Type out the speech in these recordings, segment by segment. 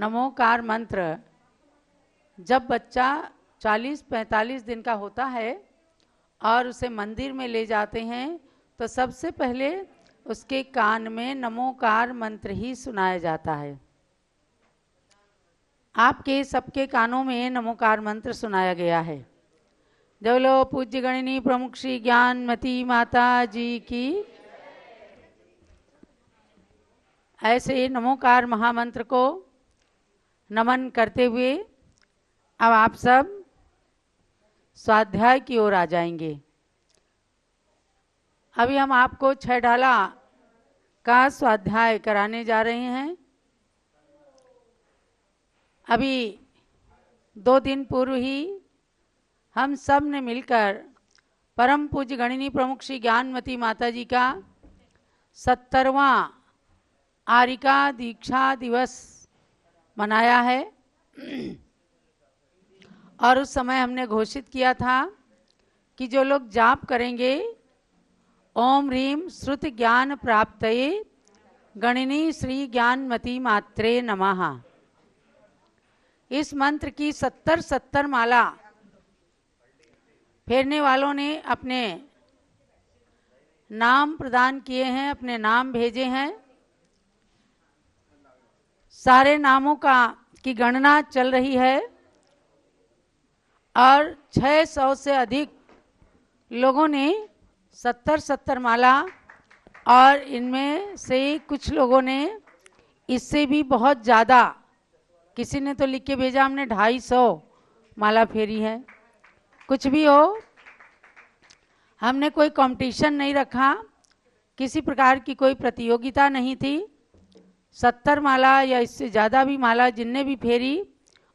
नमोकार मंत्र जब बच्चा 40-45 दिन का होता है और उसे मंदिर में ले जाते हैं तो सबसे पहले उसके कान में नमोकार मंत्र ही सुनाया जाता है। आपके सबके कानों में नमोकार मंत्र सुनाया गया है। जब लो पूज्य गणिनी प्रमुख श्री ज्ञानमती माता जी की। ऐसे नमोकार महामंत्र को नमन करते हुए अब आप सब स्वाध्याय की ओर आ जाएंगे। अभी हम आपको 6 डाला का स्वाध्याय कराने जा रहे हैं। अभी 2 दिन पूर्व ही हम सब ने मिलकर परम पूज्य गणिनी प्रमुख श्री ज्ञानमती माता जी का 70वां आरिका दीक्षा दिवस मनाया है और उस समय हमने घोषित किया था कि जो लोग जाप करेंगे ओम ह्रीम श्रुत ज्ञान प्राप्तये गणिनी श्री ज्ञानमती मात्रे नमः, इस मंत्र की 70 माला फेरने वालों ने अपने नाम प्रदान किए हैं, अपने नाम भेजे हैं। सारे नामों की गणना चल रही है और 600 से अधिक लोगों ने 70 माला और इनमें से कुछ लोगों ने इससे भी बहुत ज़्यादा, किसी ने तो लिख के भेजा हमने 250 माला फेरी है। कुछ भी हो, हमने कोई कंपटीशन नहीं रखा, किसी प्रकार की कोई प्रतियोगिता नहीं थी। 70 माला या इससे ज़्यादा भी माला जिनने भी फेरी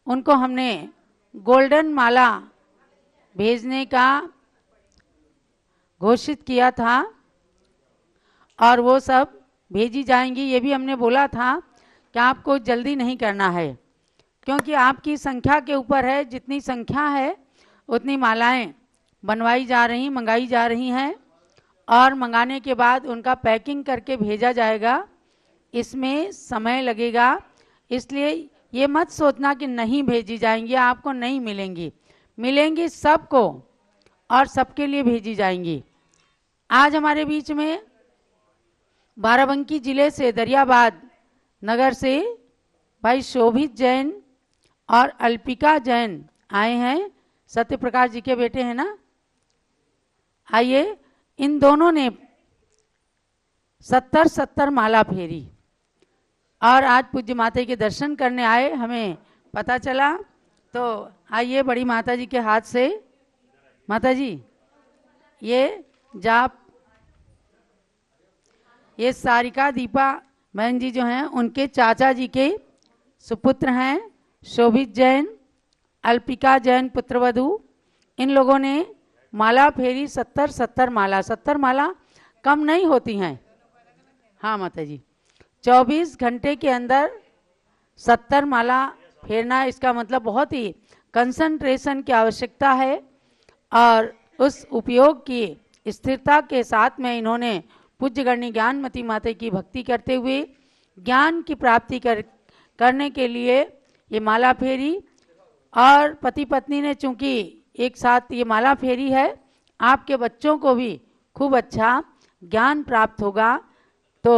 उनको हमने गोल्डन माला भेजने का घोषित किया था और वो सब भेजी जाएंगी। ये भी हमने बोला था कि आपको जल्दी नहीं करना है क्योंकि आपकी संख्या के ऊपर है। जितनी संख्या है उतनी मालाएं बनवाई जा रही, मंगाई जा रही हैं और मंगाने के बाद उनका पैकिंग करके भेजा जाएगा। इसमें समय लगेगा, इसलिए ये मत सोचना कि नहीं भेजी जाएंगी, आपको नहीं मिलेंगी, मिलेंगी सबको और सबके लिए भेजी जाएंगी। आज हमारे बीच में बाराबंकी जिले से दरियाबाद नगर से भाई शोभित जैन और अल्पिका जैन आए हैं, सत्य प्रकाश जी के बेटे हैं ना। आइए, इन दोनों ने 70 माला फेरी और आज पूज्य माता जी के दर्शन करने आए, हमें पता चला। तो आइए बड़ी माता जी के हाथ से, माता जी ये जाप, ये सारिका दीपा बहन जी जो हैं उनके चाचा जी के सुपुत्र हैं शोभित जैन, अल्पिका जैन पुत्रवधू। इन लोगों ने माला फेरी 70 माला। 70 माला कम नहीं होती हैं। हाँ माता जी, 24 घंटे के अंदर 70 माला फेरना, इसका मतलब बहुत ही कंसंट्रेशन की आवश्यकता है और उस उपयोग की स्थिरता के साथ में इन्होंने पूज्य गणिनी ज्ञानमती माता की भक्ति करते हुए ज्ञान की प्राप्ति करने के लिए ये माला फेरी। और पति पत्नी ने चूंकि एक साथ ये माला फेरी है, आपके बच्चों को भी खूब अच्छा ज्ञान प्राप्त होगा। तो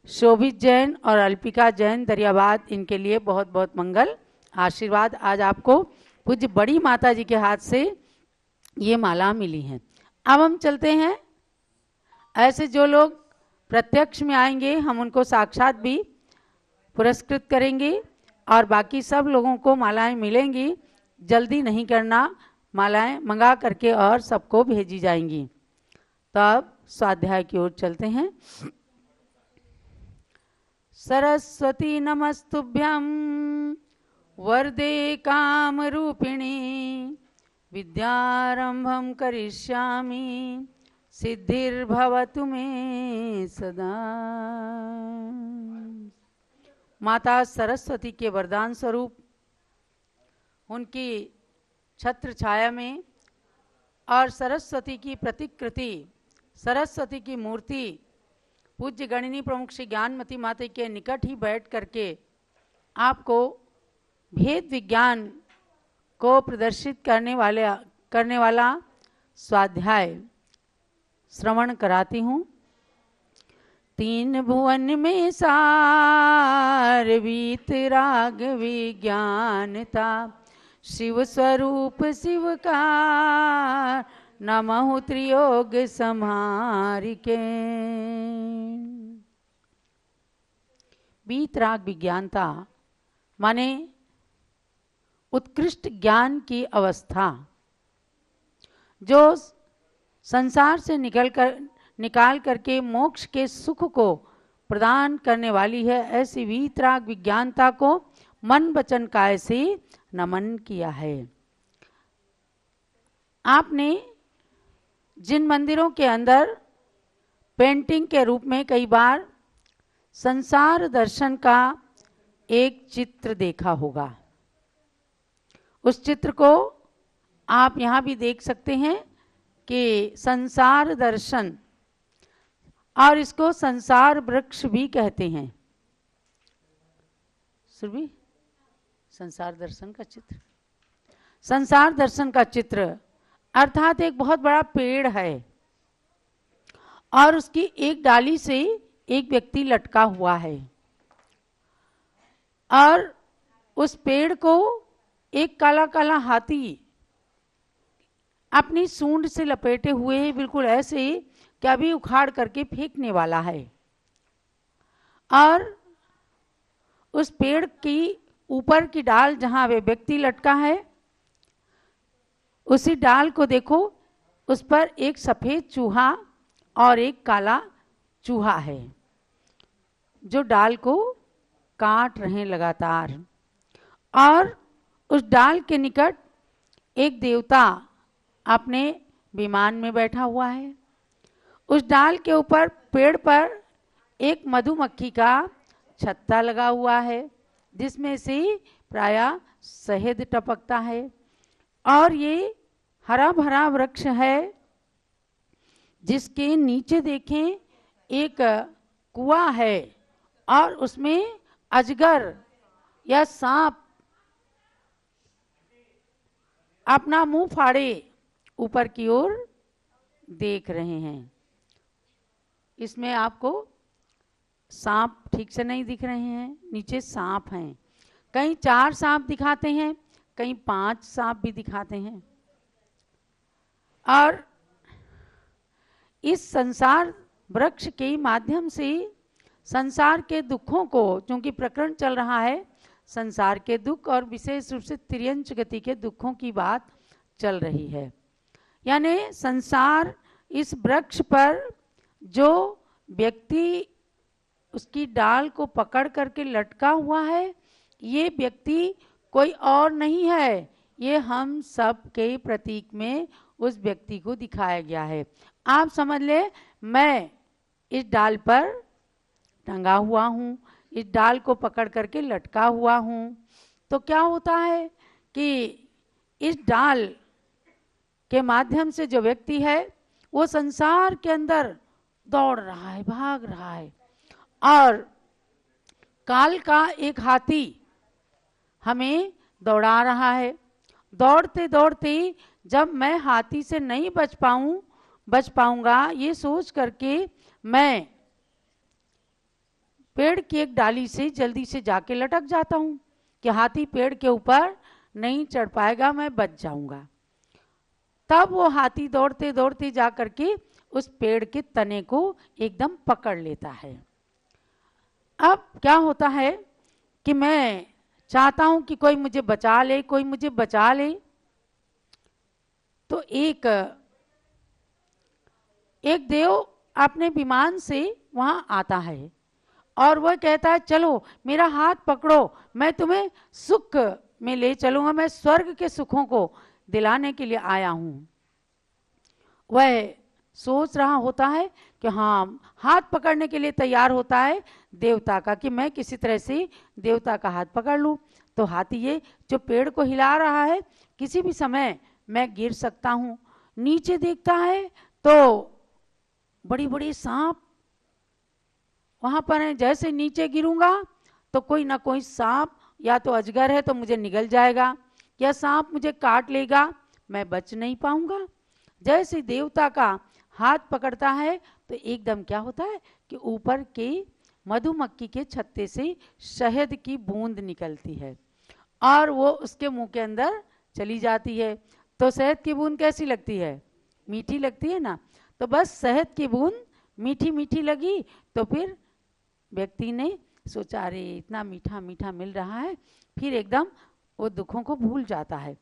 शोभित जैन और अल्पिका जैन दरियाबाद, इनके लिए बहुत बहुत मंगल आशीर्वाद। आज आपको पूज्य बड़ी माता जी के हाथ से ये माला मिली है। अब हम चलते हैं, ऐसे जो लोग प्रत्यक्ष में आएंगे हम उनको साक्षात भी पुरस्कृत करेंगे और बाकी सब लोगों को मालाएं मिलेंगी। जल्दी नहीं करना, मालाएं मंगा करके और सबको भेजी जाएंगी। तो अब स्वाध्याय की ओर चलते हैं। सरस्वती नमस्तुभ्यं वरदे काम रूपिणी विद्यारंभं करिष्यामि सिद्धिर्भवतु मे सदा। माता सरस्वती के वरदान स्वरूप उनकी छत्र छाया में और सरस्वती की प्रतिकृति, सरस्वती की मूर्ति पूज्य गणिनी प्रमुख श्री ज्ञानमती माता के निकट ही बैठ करके आपको भेद विज्ञान को प्रदर्शित करने वाला स्वाध्याय श्रवण कराती हूँ। तीन भुवन में सार वीतराग विज्ञानता, शिव स्वरूप शिव का नमः त्रियोग संहारिके। वीतराग विज्ञानता माने उत्कृष्ट ज्ञान की अवस्था, जो संसार से निकाल करके मोक्ष के सुख को प्रदान करने वाली है। ऐसी वीतराग विज्ञानता को मन वचन काय से नमन किया है। आपने जिन मंदिरों के अंदर पेंटिंग के रूप में कई बार संसार दर्शन का एक चित्र देखा होगा, उस चित्र को आप यहाँ भी देख सकते हैं कि संसार दर्शन, और इसको संसार वृक्ष भी कहते हैं। सुरभि, संसार दर्शन का चित्र, संसार दर्शन का चित्र अर्थात एक बहुत बड़ा पेड़ है और उसकी एक डाली से एक व्यक्ति लटका हुआ है, और उस पेड़ को एक काला काला हाथी अपनी सूंड से लपेटे हुए बिल्कुल ऐसे कि अभी उखाड़ करके फेंकने वाला है। और उस पेड़ की ऊपर की डाल जहां वे व्यक्ति लटका है, उसी डाल को देखो, उस पर एक सफेद चूहा और एक काला चूहा है जो डाल को काट रहे हैं लगातार। और उस डाल के निकट एक देवता अपने विमान में बैठा हुआ है। उस डाल के ऊपर पेड़ पर एक मधुमक्खी का छत्ता लगा हुआ है जिसमें से प्रायः शहद टपकता है। और ये हरा भरा वृक्ष है जिसके नीचे देखें एक कुआं है और उसमें अजगर या सांप अपना मुंह फाड़े ऊपर की ओर देख रहे हैं। इसमें आपको सांप ठीक से नहीं दिख रहे हैं, नीचे सांप हैं। कहीं 4 सांप दिखाते हैं, कहीं 5 सांप भी दिखाते हैं। और इस संसार वृक्ष के माध्यम से संसार के दुखों को, चूंकि प्रकरण चल रहा है संसार के दुख और विशेष रूप से तिर्यंच गति के दुखों की बात चल रही है, यानी संसार इस वृक्ष पर जो व्यक्ति उसकी डाल को पकड़ करके लटका हुआ है, ये व्यक्ति कोई और नहीं है, ये हम सब के प्रतीक में उस व्यक्ति को दिखाया गया है। आप समझ ले, मैं इस डाल पर टंगा हुआ हूँ, इस डाल को पकड़ करके लटका हुआ हूँ। तो क्या होता है कि इस डाल के माध्यम से जो व्यक्ति है वो संसार के अंदर दौड़ रहा है, भाग रहा है, और काल का एक हाथी हमें दौड़ा रहा है। दौड़ते दौड़ते जब मैं हाथी से नहीं बच पाऊंगा ये सोच करके मैं पेड़ की एक डाली से जल्दी से जाके लटक जाता हूं कि हाथी पेड़ के ऊपर नहीं चढ़ पाएगा, मैं बच जाऊंगा। तब वो हाथी दौड़ते दौड़ते जा करके उस पेड़ के तने को एकदम पकड़ लेता है। अब क्या होता है कि मैं चाहता हूं कि कोई मुझे बचा ले, कोई मुझे बचा ले। तो एक देव अपने विमान से वहां आता है और वह कहता है, चलो मेरा हाथ पकड़ो, मैं तुम्हें सुख में ले चलूंगा, मैं स्वर्ग के सुखों को दिलाने के लिए आया हूं। वह सोच रहा होता है कि हाँ, हाथ पकड़ने के लिए तैयार होता है देवता का, कि मैं किसी तरह से देवता का हाथ पकड़ लूं। तो हाथी ये जो पेड़ को हिला रहा है, किसी भी समय मैं गिर सकता हूं। नीचे देखता है तो बड़ी बड़ी सांप वहां पर है। जैसे नीचे गिरूंगा तो कोई ना कोई सांप या तो अजगर है तो मुझे निगल जाएगा, या सांप मुझे काट लेगा, मैं बच नहीं पाऊंगा। जैसे देवता का हाथ पकड़ता है तो एकदम क्या होता है कि ऊपर के मधुमक्खी के छत्ते से शहद की बूंद निकलती है और वो उसके मुंह के अंदर चली जाती है। तो शहद की बूंद कैसी लगती है? मीठी लगती है ना। तो बस शहद की बूंद मीठी मीठी लगी तो फिर व्यक्ति ने सोचा अरे इतना मीठा मीठा मिल रहा है, फिर एकदम वो दुखों को भूल जाता है।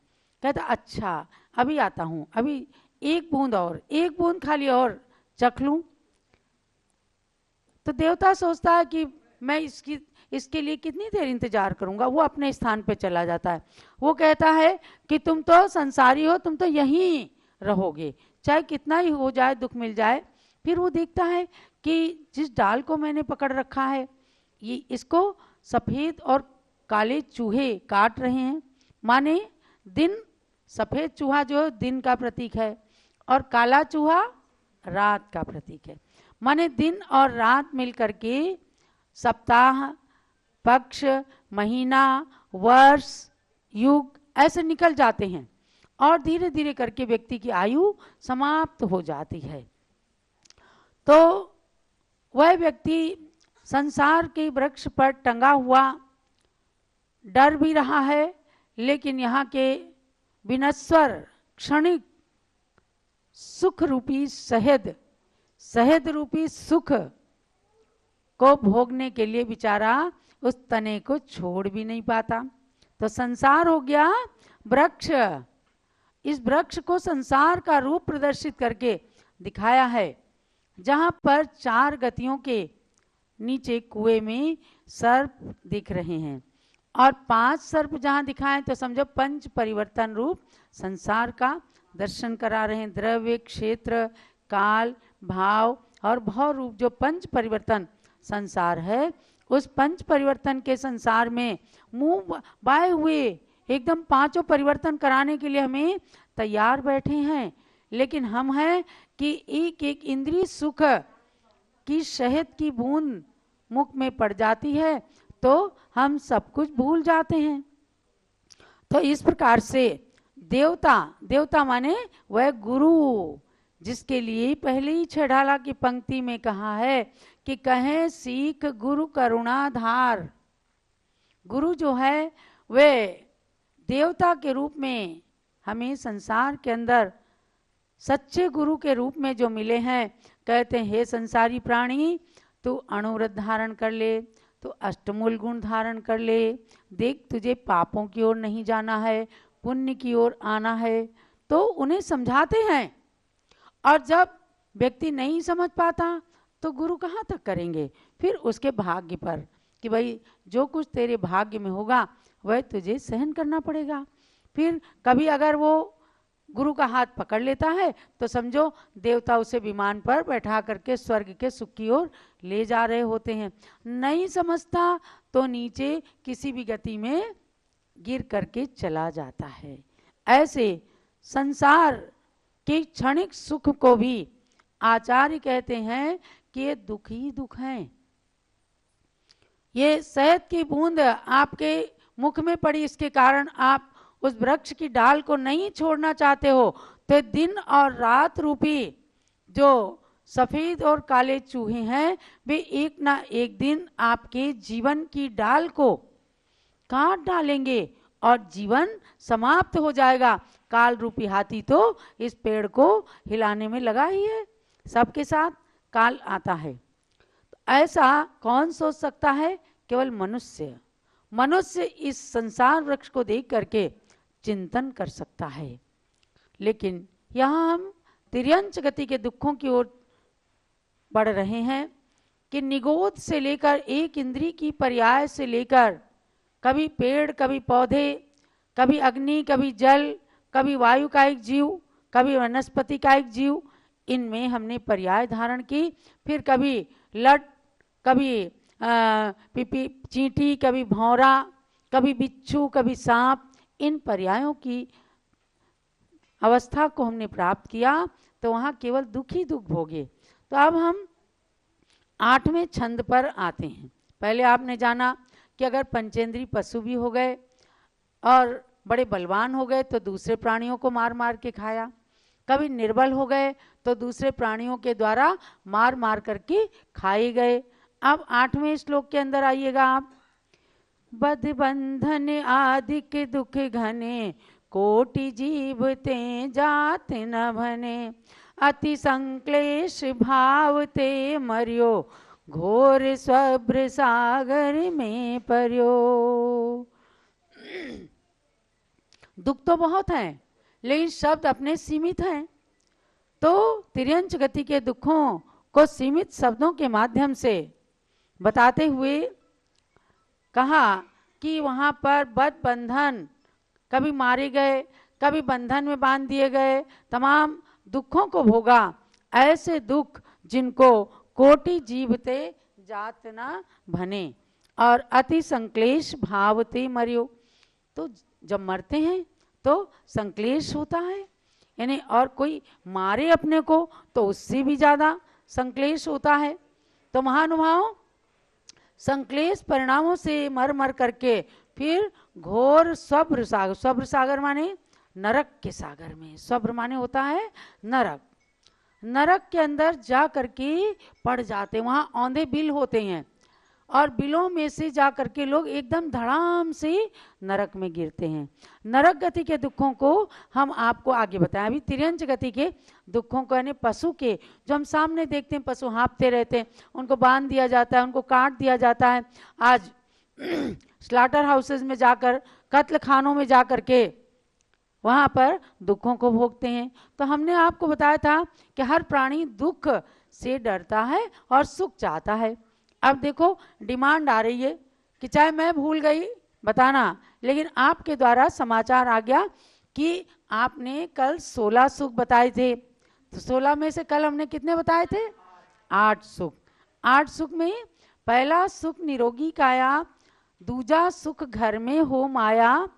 कहता अच्छा अभी आता हूँ, अभी एक बूंद और, एक बूंद खाली और चख लूं। तो देवता सोचता है कि मैं इसके लिए कितनी देर इंतजार करूंगा, वो अपने स्थान पे चला जाता है। वो कहता है कि तुम तो संसारी हो, तुम तो यहीं रहोगे, चाहे कितना ही हो जाए, दुख मिल जाए। फिर वो देखता है कि जिस डाल को मैंने पकड़ रखा है ये इसको सफेद और काले चूहे काट रहे हैं। माने दिन, सफेद चूहा जो दिन का प्रतीक है और काला चूहा रात का प्रतीक है। माने दिन और रात मिलकर के सप्ताह, पक्ष, महीना, वर्ष, युग ऐसे निकल जाते हैं और धीरे धीरे करके व्यक्ति की आयु समाप्त हो जाती है। तो वह व्यक्ति संसार के वृक्ष पर टंगा हुआ डर भी रहा है, लेकिन यहाँ के विनश्वर क्षणिक सुख रूपी शहद रूपी सुख को भोगने के लिए बेचारा उस तने को छोड़ भी नहीं पाता। तो संसार हो गया वृक्ष। इस वृक्ष को संसार का रूप प्रदर्शित करके दिखाया है, जहां पर 4 गतियों के नीचे कुएं में सर्प दिख रहे हैं और 5 सर्प जहां दिखाएं तो समझो 5 परिवर्तन रूप संसार का दर्शन करा रहे हैं। द्रव्य, क्षेत्र, काल, भाव और भव रूप जो 5 परिवर्तन संसार है, उस 5 परिवर्तन के संसार में मुंह बाए हुए एकदम 5 परिवर्तन कराने के लिए हमें तैयार बैठे हैं। लेकिन हम हैं कि एक एक इंद्रिय सुख की शहद की बूंद मुख में पड़ जाती है तो हम सब कुछ भूल जाते हैं। तो इस प्रकार से देवता माने वह गुरु, जिसके लिए पहले ही छेड़ाला की पंक्ति में कहा है कि कहें सीख गुरु करुणाधार। गुरु जो है वे देवता के रूप में हमें संसार के अंदर सच्चे गुरु के रूप में जो मिले हैं। कहते हैं हे संसारी प्राणी, तू अणुव्रत धारण कर ले, तो अष्टमूल गुण धारण कर ले, देख तुझे पापों की ओर नहीं जाना है, पुण्य की ओर आना है। तो उन्हें समझाते हैं। और जब व्यक्ति नहीं समझ पाता तो गुरु कहाँ तक करेंगे? फिर उसके भाग्य पर कि भाई जो कुछ तेरे भाग्य में होगा वह तुझे सहन करना पड़ेगा। फिर कभी अगर वो गुरु का हाथ पकड़ लेता है तो समझो देवता उसे विमान पर बैठा करके स्वर्ग के सुख की ओर ले जा रहे होते हैं। नहीं समझता तो नीचे किसी भी गति में गिर करके चला जाता है। ऐसे संसार के क्षणिक सुख को भी आचार्य कहते हैं कि ये दुख ही दुख हैं। ये शहद की बूंद आपके मुख में पड़ी, इसके कारण आप उस वृक्ष की डाल को नहीं छोड़ना चाहते हो, तो दिन और रात रूपी जो सफेद और काले चूहे हैं वे एक ना एक दिन आपके जीवन की डाल को काट डालेंगे और जीवन समाप्त हो जाएगा। काल रूपी हाथी तो इस पेड़ को हिलाने में लगा ही है, सबके साथ काल आता है। तो ऐसा कौन सोच सकता है? केवल मनुष्य इस संसार वृक्ष को देख करके चिंतन कर सकता है। लेकिन यहाँ हम तिर्यंच गति के दुखों की ओर बढ़ रहे हैं कि निगोद से लेकर एक इंद्री की पर्याय से लेकर कभी पेड़, कभी पौधे, कभी अग्नि, कभी जल, कभी वायु का एक जीव, कभी वनस्पति का एक जीव, इनमें हमने पर्याय धारण की। फिर कभी लट, कभी पिपी चींटी, कभी भौरा, कभी बिच्छू, कभी सांप, इन पर्यायों की अवस्था को हमने प्राप्त किया तो वहाँ केवल दुख ही दुख भोगे। तो अब हम 8वें छंद पर आते हैं। पहले आपने जाना कि अगर पंचेंद्री पशु भी हो गए और बड़े बलवान हो गए तो दूसरे प्राणियों को मार मार के खाया, कभी निर्बल हो गए तो दूसरे प्राणियों के द्वारा मार मार करके खाए गए। अब 8वें श्लोक के अंदर आइएगा आप। बध बंधन आदि के दुख घने, कोटि जीव ते जात न भने, अति संक्लेश भाव ते मरियो, घोर स्वभ्र सागर में पर्यो। दुख तो बहुत हैं, लेकिन शब्द अपने सीमित हैं। तो तिर्यंच गति के दुखों को सीमित शब्दों के माध्यम से बताते हुए कहा कि वहाँ पर बद्ध बंधन, कभी मारे गए, कभी बंधन में बांध दिए गए, तमाम दुखों को भोगा। ऐसे दुख जिनको कोटि जीवते जात न भने, और अति संक्लेश भावते मरियो। तो जब मरते हैं तो संक्लेश होता है, यानी और कोई मारे अपने को तो उससे भी ज़्यादा संक्लेश होता है। तो महानुभाव संक्लेश परिणामों से मर मर करके फिर घोर स्वभ्र सागर, स्वभ्र सागर माने नरक के सागर में, स्वभ्र माने होता है नरक, नरक के अंदर जा करके पड़ जाते। वहाँ औंधे बिल होते हैं और बिलों में से जा करके लोग एकदम धड़ाम से नरक में गिरते हैं। नरक गति के दुखों को हम आपको आगे बताएं। अभी तिर्यंच गति के दुखों को, यानी पशु के, जो हम सामने देखते हैं पशु हाँफते रहते हैं, उनको बांध दिया जाता है, उनको काट दिया जाता है। आज स्लाटर हाउसेज में जाकर, कत्ल खानों में जा करके वहाँ पर दुखों को भोगते हैं। तो हमने आपको बताया था कि हर प्राणी दुख से डरता है और सुख चाहता है। अब देखो डिमांड आ रही है कि चाहे मैं भूल गई बताना, लेकिन आपके द्वारा समाचार आ गया कि आपने कल 16 सुख बताए थे। तो 16 में से कल हमने कितने बताए थे? 8 सुख। 8 सुख में पहला सुख निरोगी काया, दूजा सुख घर में हो माया,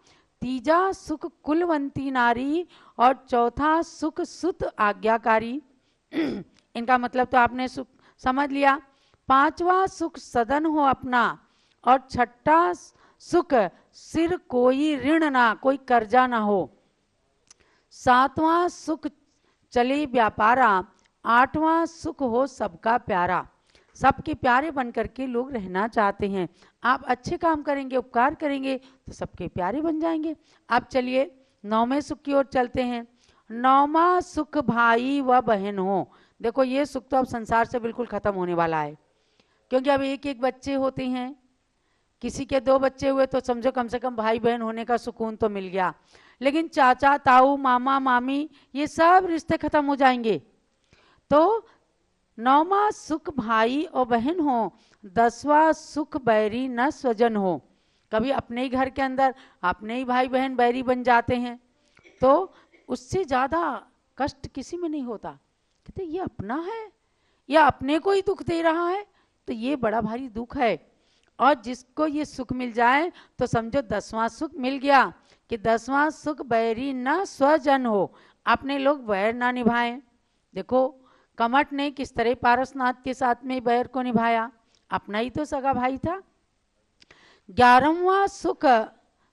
तीजा सुख कुलवंती नारी, और चौथा सुख सुत आज्ञाकारी। इनका मतलब तो आपने सुख समझ लिया। 5वां सुख सदन हो अपना, और 6ठा सुख सिर कोई ऋण ना, कोई कर्जा ना हो। 7वां सुख चले व्यापारा, 8वां सुख हो सबका प्यारा। सबके प्यारे बन करके लोग रहना चाहते हैं। आप अच्छे काम करेंगे, उपकार करेंगे तो सबके प्यारे बन जाएंगे। अब चलिए 9वें सुख की ओर चलते हैं। 9वां सुख भाई व बहन हो। देखो ये सुख तो अब संसार से बिल्कुल खत्म होने वाला है, क्योंकि अब एक एक बच्चे होते हैं। किसी के 2 बच्चे हुए तो समझो कम से कम भाई बहन होने का सुकून तो मिल गया। लेकिन चाचा ताऊ मामा मामी ये सब रिश्ते खत्म हो जाएंगे। तो 9वां सुख भाई और बहन हो, 10वां सुख बैरी न स्वजन हो। कभी अपने ही घर के अंदर अपने ही भाई बहन बैरी बन जाते हैं, तो उससे ज़्यादा कष्ट किसी में नहीं होता। कहते ये अपना है या अपने को ही दुख दे रहा है, तो ये बड़ा भारी दुख है। और जिसको ये सुख मिल जाए तो समझो 10वां सुख मिल गया, कि 10वां सुख बैरी न स्वजन हो, अपने लोग बैर ना निभाएं। देखो कमट ने किस तरह पारसनाथ के साथ में बैर को निभाया, अपना ही तो सगा भाई था। 11वां सुख,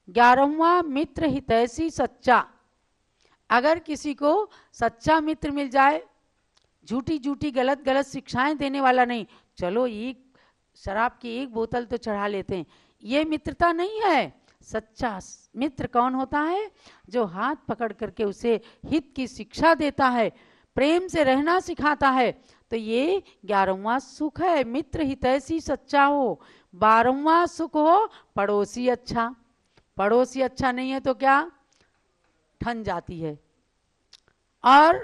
11वां मित्र हितैषी सच्चा। अगर किसी को सच्चा मित्र मिल जाए, झूठी झूठी गलत गलत शिक्षाएं देने वाला नहीं, चलो एक शराब की एक बोतल तो चढ़ा लेते हैं, ये मित्रता नहीं है। सच्चा मित्र कौन होता है? जो हाथ पकड़ करके उसे हित की शिक्षा देता है, प्रेम से रहना सिखाता है। तो ये 11वां सुख है, मित्र हितैषी सच्चा हो। 12वां सुख हो पड़ोसी अच्छा। पड़ोसी अच्छा नहीं है तो क्या? ठन जाती है और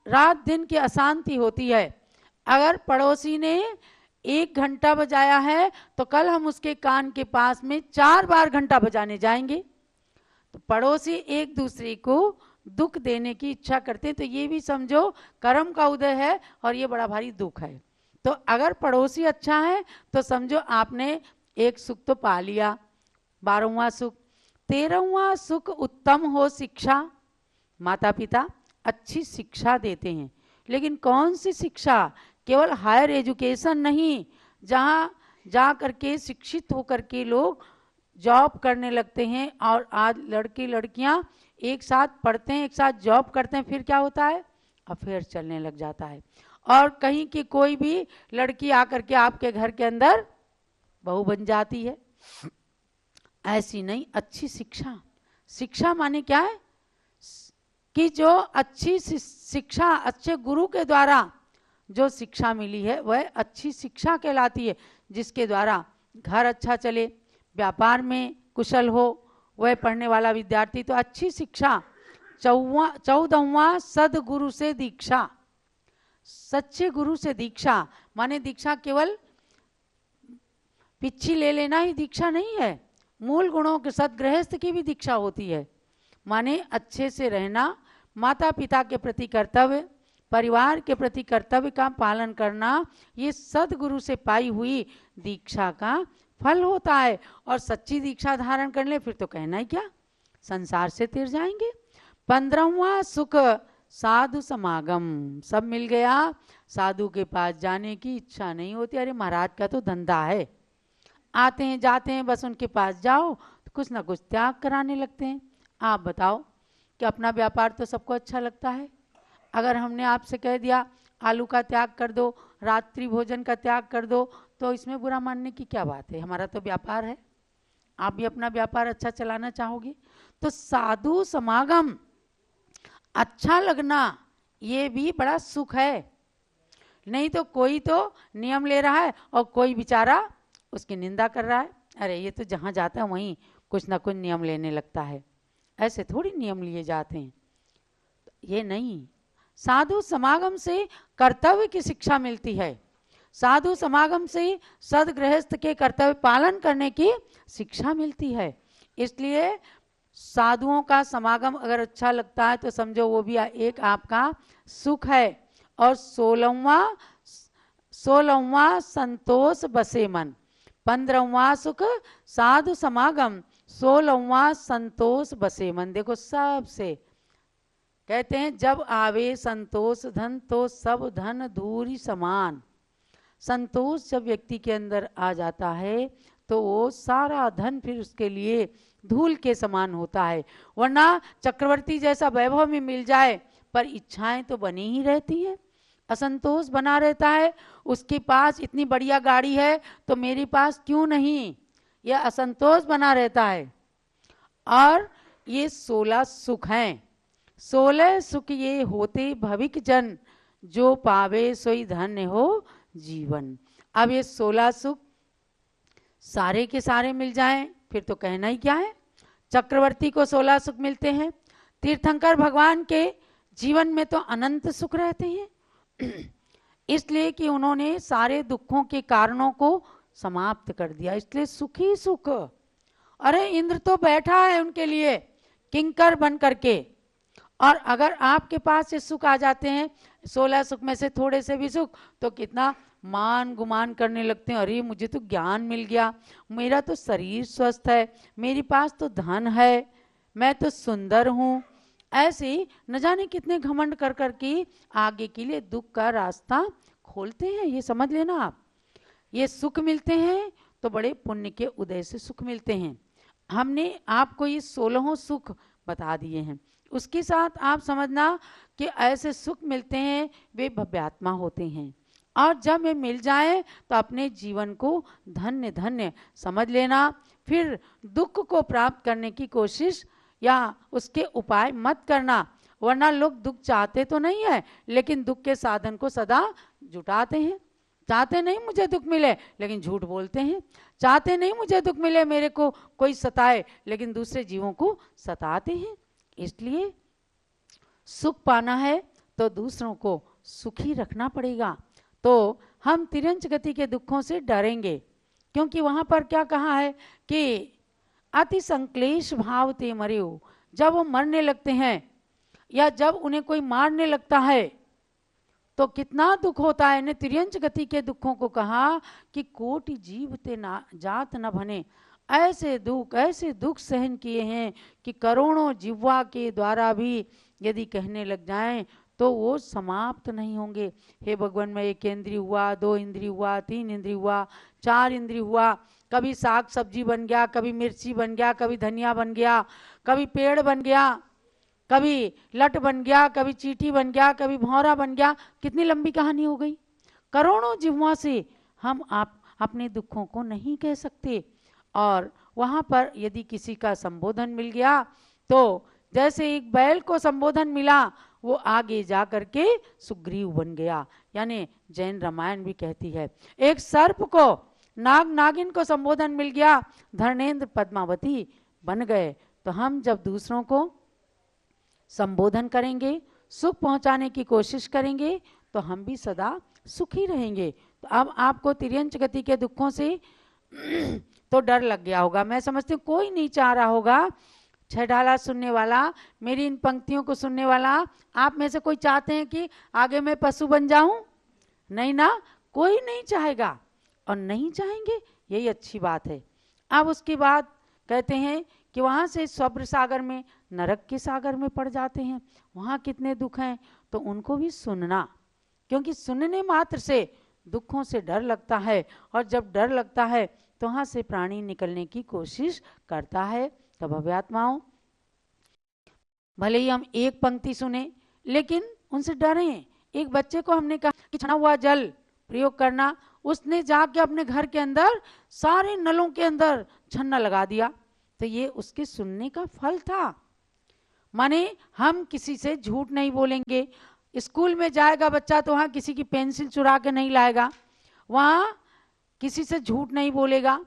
रात दिन की अशांति होती है। अगर पड़ोसी ने 1 घंटा बजाया है तो कल हम उसके कान के पास में 4 बार घंटा बजाने जाएंगे। तो पड़ोसी एक दूसरे को दुख देने की इच्छा करते हैं, तो ये भी समझो कर्म का उदय है और ये बड़ा भारी दुख है। तो अगर पड़ोसी अच्छा है तो समझो आपने एक सुख तो पा लिया, 12वां सुख। 13वां सुख उत्तम हो शिक्षा। माता पिता अच्छी शिक्षा देते हैं, लेकिन कौन सी शिक्षा? केवल हायर एजुकेशन नहीं, जहाँ जा करके शिक्षित होकर के लोग जॉब करने लगते हैं। और आज लड़के लड़कियां एक साथ पढ़ते हैं, एक साथ जॉब करते हैं, फिर क्या होता है, अफेयर चलने लग जाता है। और कहीं की कोई भी लड़की आकर के आपके घर के अंदर बहू बन जाती है। ऐसी नहीं, अच्छी शिक्षा, शिक्षा माने क्या है कि जो अच्छी शिक्षा, अच्छे गुरु के द्वारा जो शिक्षा मिली है वह अच्छी शिक्षा कहलाती है, जिसके द्वारा घर अच्छा चले, व्यापार में कुशल हो, वह पढ़ने वाला विद्यार्थी। तो अच्छी शिक्षा। 14वां सदगुरु से दीक्षा। सच्चे गुरु से दीक्षा माने दीक्षा केवल पिच्छी ले लेना ही दीक्षा नहीं है, मूल गुणों के सदगृहस्थ की भी दीक्षा होती है। माने अच्छे से रहना, माता पिता के प्रति कर्तव्य, परिवार के प्रति कर्तव्य का पालन करना, ये सदगुरु से पाई हुई दीक्षा का फल होता है। और सच्ची दीक्षा धारण कर ले फिर तो कहना ही क्या, संसार से तिर जाएंगे। 15वां सुख साधु समागम। सब मिल गया, साधु के पास जाने की इच्छा नहीं होती। अरे महाराज का तो धंधा है, आते हैं जाते हैं, बस उनके पास जाओ तो कुछ ना कुछ त्याग कराने लगते हैं। आप बताओ कि अपना व्यापार तो सबको अच्छा लगता है। अगर हमने आपसे कह दिया आलू का त्याग कर दो, रात्रि भोजन का त्याग कर दो, तो इसमें बुरा मानने की क्या बात है, हमारा तो व्यापार है। आप भी अपना व्यापार अच्छा चलाना चाहोगे। तो साधु समागम, अच्छा लगना, ये भी बड़ा सुख है। नहीं तो कोई तो नियम ले रहा है और कोई बेचारा उसकी निंदा कर रहा है। अरे ये तो जहाँ जाता है वहीं कुछ ना कुछ नियम लेने लगता है, ऐसे थोड़ी नियम लिए जाते हैं। ये नहीं, साधु समागम से कर्तव्य की शिक्षा मिलती है, साधु समागम से सदगृहस्थ के कर्तव्य पालन करने की शिक्षा मिलती है। इसलिए साधुओं का समागम अगर अच्छा लगता है तो समझो वो भी एक आपका सुख है। और 16वां संतोष बसे मन। 15वां सुख साधु समागम, 16वां संतोष बसे मन। देखो सबसे कहते हैं जब आवे संतोष धन तो सब धन धूरी समान। संतोष जब व्यक्ति के अंदर आ जाता है तो वो सारा धन फिर उसके लिए धूल के समान होता है। वरना चक्रवर्ती जैसा वैभव में मिल जाए पर इच्छाएं तो बनी ही रहती हैं, असंतोष बना रहता है। उसके पास इतनी बढ़िया गाड़ी है तो मेरे पास क्यों नहीं, यह असंतोष बना रहता है। और ये 16 सुख हैं। 16 सुख ये होते भविक जन, जो पावे सोई धन्य हो जीवन। अब ये 16 सुख सारे के सारे मिल जाएं फिर तो कहना ही क्या है। चक्रवर्ती को 16 सुख मिलते हैं, तीर्थंकर भगवान के जीवन में तो अनंत सुख रहते हैं, इसलिए कि उन्होंने सारे दुखों के कारणों को समाप्त कर दिया, इसलिए सुख ही सुख। अरे इंद्र तो बैठा है उनके लिए किंकर बन करके, और अगर आपके पास ये सुख आ जाते हैं 16 सुख में से थोड़े से भी सुख, तो कितना मान गुमान करने लगते हैं। अरे मुझे तो ज्ञान मिल गया, मेरा तो शरीर स्वस्थ है, मेरे पास तो धन है, मैं तो सुंदर हूँ। ऐसे न जाने कितने घमंड कर कर के आगे के लिए दुख का रास्ता खोलते हैं। ये समझ लेना आप, ये सुख मिलते हैं तो बड़े पुण्य के उदय से सुख मिलते हैं। हमने आपको ये 16 सुख बता दिए हैं, उसके साथ आप समझना कि ऐसे सुख मिलते हैं वे भव्यात्मा होते हैं। और जब वे मिल जाए तो अपने जीवन को धन्य धन्य समझ लेना। फिर दुख को प्राप्त करने की कोशिश या उसके उपाय मत करना, वरना लोग दुख चाहते तो नहीं है लेकिन दुख के साधन को सदा जुटाते हैं। चाहते नहीं मुझे दुख मिले लेकिन झूठ बोलते हैं, चाहते नहीं मुझे दुख मिले, मेरे को कोई सताए, लेकिन दूसरे जीवों को सताते हैं। इसलिए सुख पाना है तो दूसरों को सुखी रखना पड़ेगा। तो हम तिर्यंच गति के दुखों से डरेंगे, क्योंकि वहां पर क्या कहा है कि अति संक्लेश भाव ते मर्यो। जब वो मरने लगते हैं या जब उन्हें कोई मारने लगता है तो कितना दुख होता है। ने तिर्यंच गति के दुखों को कहा कि कोटि जीव ते ना जात न भने। ऐसे दुख सहन किए हैं कि करोड़ों जिह्वा के द्वारा भी यदि कहने लग जाएं तो वो समाप्त नहीं होंगे। हे भगवान, मैं 1 इंद्रिय हुआ, 2 इंद्रिय हुआ, 3 इंद्रिय हुआ, 4 इंद्रिय हुआ, कभी साग सब्जी बन गया, कभी मिर्ची बन गया, कभी धनिया बन गया, कभी पेड़ बन गया, कभी लट बन गया, कभी चींटी बन गया, कभी भौरा बन गया। कितनी लंबी कहानी हो गई। करोड़ों जिह्वा से हम आप अपने दुखों को नहीं कह सकते। और वहां पर यदि किसी का संबोधन मिल गया तो जैसे एक बैल को संबोधन मिला, वो आगे जा करके सुग्रीव बन गया। यानी जैन रामायण भी कहती है, एक सर्प को, नाग नागिन को संबोधन मिल गया, धर्मेंद्र पद्मावती बन गए। तो हम जब दूसरों को संबोधन करेंगे, सुख पहुंचाने की कोशिश करेंगे, तो हम भी सदा सुखी रहेंगे। तो अब आपको तिर्यंच गति के दुखों से तो डर लग गया होगा। मैं समझती हूँ कोई नहीं चाह रहा होगा, छेडाला सुनने वाला, मेरी इन पंक्तियों को सुनने वाला, आप में से कोई चाहते हैं कि आगे मैं पशु बन जाऊं? नहीं ना, कोई नहीं चाहेगा और नहीं चाहेंगे, यही अच्छी बात है। अब उसके बाद कहते हैं कि वहां से स्वप्र सागर में, नरक के सागर में पड़ जाते हैं। वहां कितने दुख हैं, तो उनको भी सुनना, क्योंकि सुनने मात्र से दुखों से डर लगता है, और जब डर लगता है तो वहां से प्राणी निकलने की कोशिश करता है। तो भव्यात्माओं, भले ही हम एक पंक्ति सुने लेकिन उनसे डरें। एक बच्चे को हमने कहा कि छना हुआ जल प्रयोग करना, उसने जाके अपने घर के अंदर सारे नलों के अंदर छन्ना लगा दिया। तो ये उसके सुनने का फल था। माने हम किसी से झूठ नहीं बोलेंगे। स्कूल में जाएगा बच्चा तो वहाँ किसी की पेंसिल चुरा के नहीं लाएगा, वहाँ किसी से झूठ नहीं बोलेगा,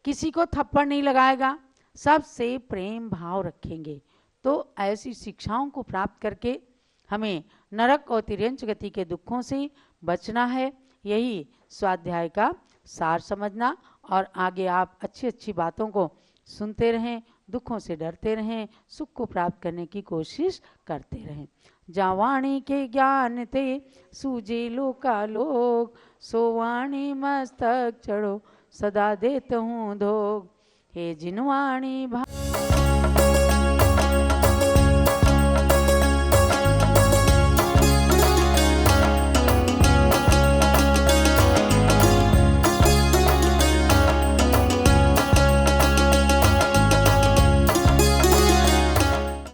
किसी को थप्पड़ नहीं लगाएगा, सबसे प्रेम भाव रखेंगे। तो ऐसी शिक्षाओं को प्राप्त करके हमें नरक और तिर्यंच गति के दुखों से बचना है। यही स्वाध्याय का सार समझना, और आगे आप अच्छी अच्छी बातों को सुनते रहें, दुखों से डरते रहें, सुख को प्राप्त करने की कोशिश करते रहें। जा वाणी के ज्ञान ते सूझे लोका लोग, सो वाणी मस्तक चढ़ो सदा देत हूँ धोग। हे जिन वाणी